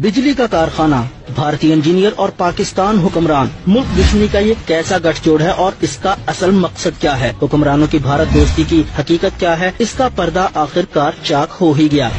बिजली का कारखाना, भारतीय इंजीनियर और पाकिस्तान हुक्मरान, मुल्क दुश्मनी का ये कैसा गठजोड़ है और इसका असल मकसद क्या है? हुक्मरानों की भारत दोस्ती की हकीकत क्या है? इसका पर्दा आखिरकार चाक हो ही गया।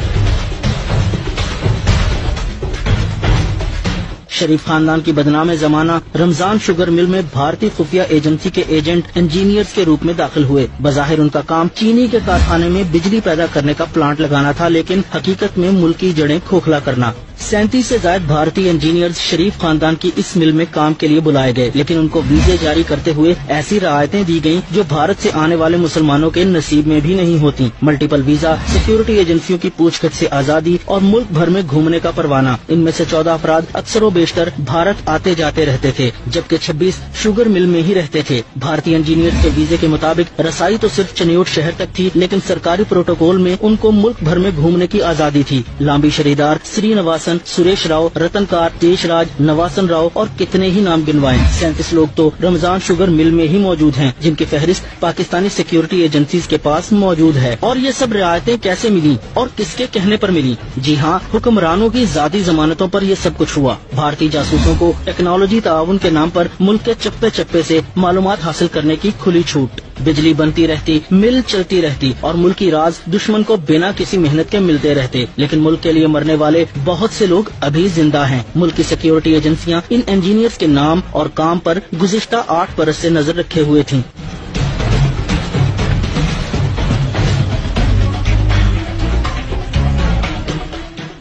शरीफ खानदान की बदनाम जमाना रमजान शुगर मिल में भारतीय खुफिया एजेंसी के एजेंट इंजीनियर्स के रूप में दाखिल हुए। बज़ाहिर उनका काम चीनी के कारखाने में बिजली पैदा करने का प्लांट लगाना था, लेकिन हकीकत में मुल्क की जड़ें खोखला करना। 37 से ज्यादा भारतीय इंजीनियर्स शरीफ खानदान की इस मिल में काम के लिए बुलाए गए, लेकिन उनको वीजे जारी करते हुए ऐसी रियायतें दी गईं जो भारत से आने वाले मुसलमानों के नसीब में भी नहीं होती। मल्टीपल वीजा, सिक्योरिटी एजेंसियों की पूछताछ से आजादी और मुल्क भर में घूमने का परवाना। इनमें से 14 अफराद अक्सर बेशतर भारत आते जाते रहते थे, जबकि 26 शुगर मिल में ही रहते थे। भारतीय इंजीनियर्स के वीजे के मुताबिक रसाई तो सिर्फ चनियोट शहर तक थी, लेकिन सरकारी प्रोटोकॉल में उनको मुल्क भर में घूमने की आजादी थी। लांबी शरीदार, श्रीनिवासन, सुरेश राव, रतनकार, देशराज, नवासन राव और कितने ही नाम गिनवाएं। 37 लोग तो रमजान शुगर मिल में ही मौजूद हैं, जिनकी फहरिस्त पाकिस्तानी सिक्योरिटी एजेंसीज के पास मौजूद है। और ये सब रियायतें कैसे मिली और किसके कहने पर मिली? जी हाँ, हुक्मरानों की जाती जमानतों पर ये सब कुछ हुआ। भारतीय जासूसों को टेक्नोलॉजी ताउन के नाम पर मुल्क के चप्पे चप्पे से मालूमात हासिल करने की खुली छूट। बिजली बनती रहती, मिल चलती रहती और मुल्की राज दुश्मन को बिना किसी मेहनत के मिलते रहते, लेकिन मुल्क के लिए मरने वाले बहुत से लोग अभी जिंदा हैं। मुल्क की सिक्योरिटी एजेंसियां इन इंजीनियर्स के नाम और काम पर गुज़िश्ता 8 बरस से नजर रखे हुए थीं।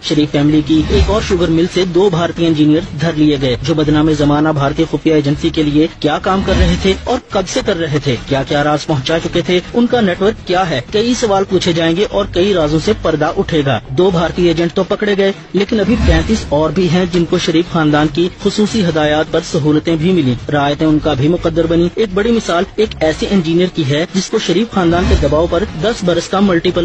शरीफ फैमिली की एक और शुगर मिल से 2 भारतीय इंजीनियर धर लिए गए, जो बदनामे जमाना भारतीय खुफिया एजेंसी के लिए क्या काम कर रहे थे और कब से कर रहे थे, क्या क्या राज पहुंचा चुके थे, उनका नेटवर्क क्या है। कई सवाल पूछे जाएंगे और कई राजों से पर्दा उठेगा। 2 भारतीय एजेंट तो पकड़े गए, लेकिन अभी 35 और भी हैं जिनको शरीफ खानदान की खुसूसी हदायत पर सहूलतें भी मिली। रायतें उनका भी मुकद्दर बनी। एक बड़ी मिसाल एक ऐसे इंजीनियर की है जिसको शरीफ खानदान के दबाव पर 10 बरस का मल्टीपल